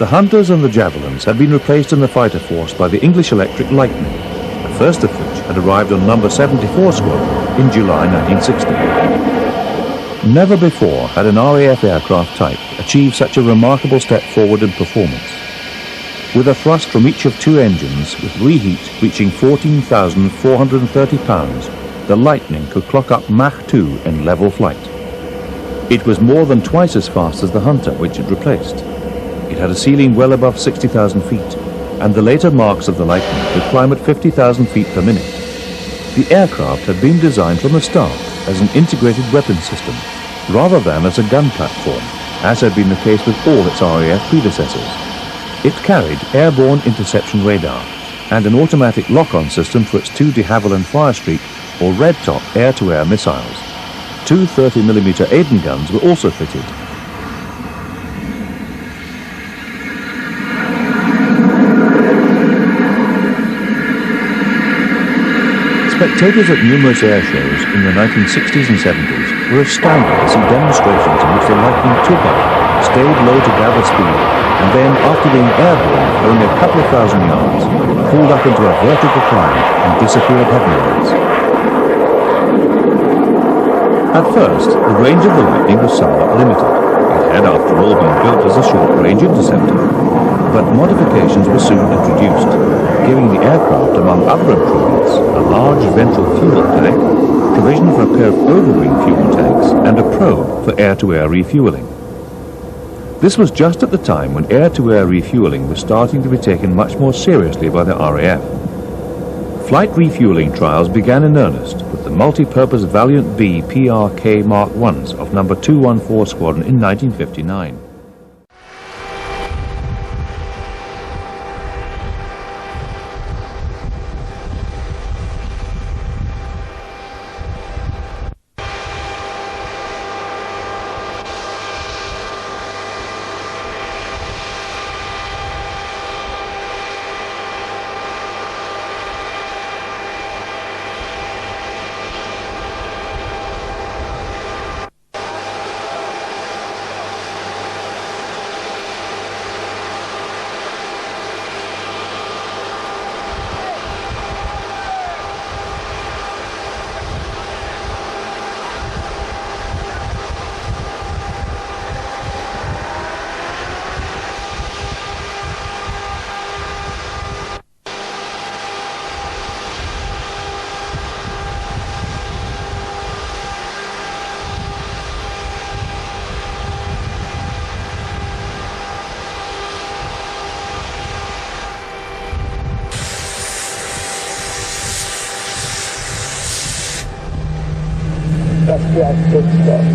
The Hunters and the Javelins had been replaced in the fighter force by the English Electric Lightning, the first of which had arrived on number 74 Squadron in July 1960. Never before had an RAF aircraft type achieved such a remarkable step forward in performance. With a thrust from each of two engines, with reheat reaching 14,430 pounds, the Lightning could clock up Mach 2 in level flight. It was more than twice as fast as the Hunter, which it replaced. It had a ceiling well above 60,000 feet, and the later marks of the Lightning could climb at 50,000 feet per minute. The aircraft had been designed from the start as an integrated weapons system, rather than as a gun platform, as had been the case with all its RAF predecessors. It carried airborne interception radar and an automatic lock-on system for its two de Havilland Fire Streak or Red Top air-to-air missiles. Two 30mm Aden guns were also fitted. Spectators at numerous air shows in the 1960s and 70s were astounded to see demonstrations in which the Lightning took off, stayed low to gather speed, and then, after being airborne for only a couple of thousand yards, pulled up into a vertical climb and disappeared heavenwards. At first, the range of the Lightning was somewhat limited. It had, after all, been built as a short-range interceptor. But modifications were soon introduced, giving the aircraft, among other improvements, a large ventral fuel tank, provision for a pair of over-wing fuel tanks, and a probe for air-to-air refueling. This was just at the time when air-to-air refueling was starting to be taken much more seriously by the RAF. Flight refueling trials began in earnest with the multi-purpose Valiant B PRK Mark Is of number 214 Squadron in 1959. That's good stuff.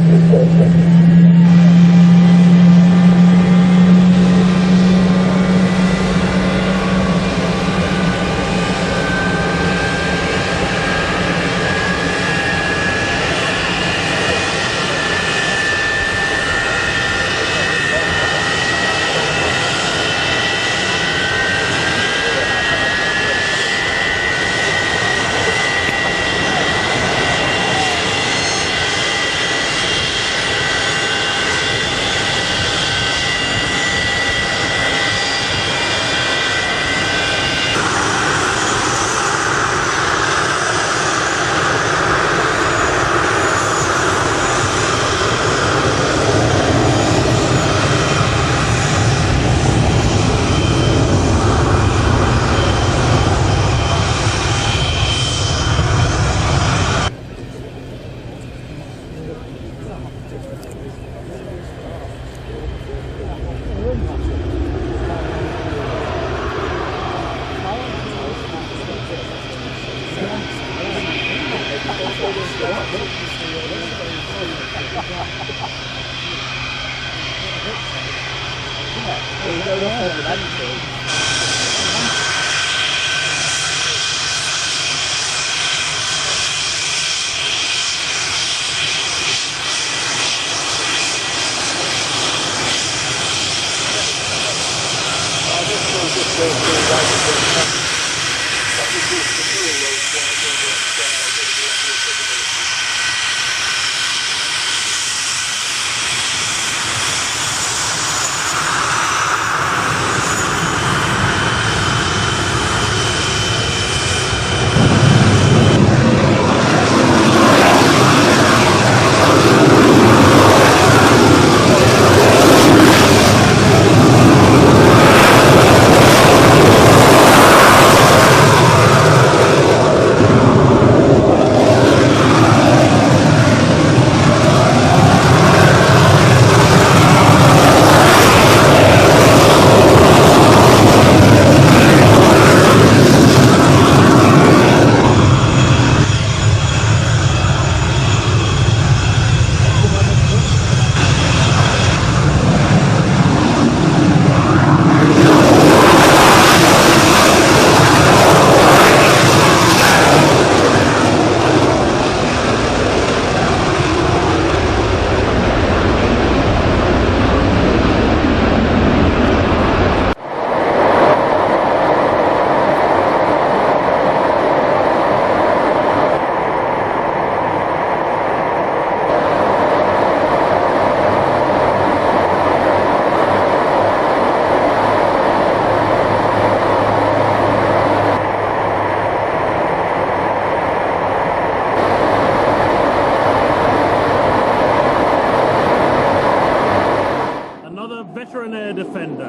an air defender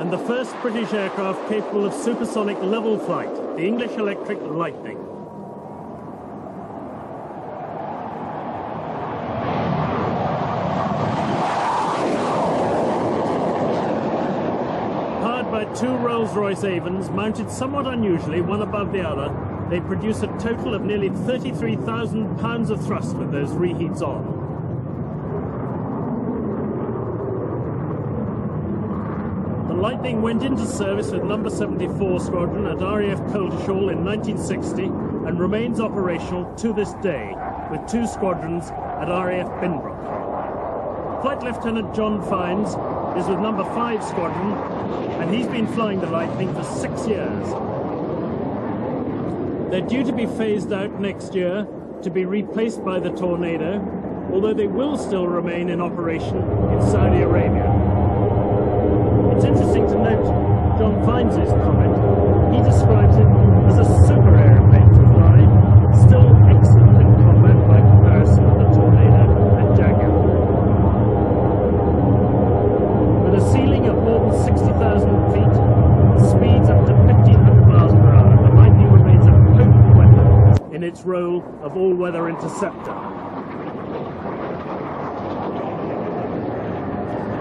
and the first British aircraft capable of supersonic level flight, the English Electric Lightning. Powered by two Rolls-Royce Avons mounted somewhat unusually, one above the other, they produce a total of nearly 33,000 pounds of thrust with those reheats on. The Lightning went into service with No. 74 Squadron at RAF Coltishall in 1960 and remains operational to this day, with two squadrons at RAF Binbrook. Flight Lieutenant John Fiennes is with No. 5 Squadron, and he's been flying the Lightning for 6 years. They're due to be phased out next year to be replaced by the Tornado, although they will still remain in operation in Saudi Arabia. It's interesting to note John Fiennes' comment. He describes it as a super aeroplane to fly, still excellent in combat by comparison to the Tornado and Jaguar. With a ceiling of more than 60,000 feet, speeds up to 1,500 miles per hour, the Lightning remains a potent weapon in its role of all-weather interceptor.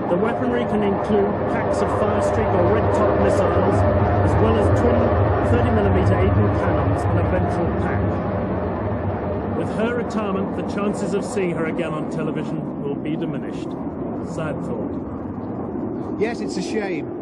The weaponry can include packs of Firestreak or Red Top missiles, as well as twin 30mm Aden cannons and a ventral pack. With her retirement, the chances of seeing her again on television will be diminished. Sad thought. Yes, it's a shame.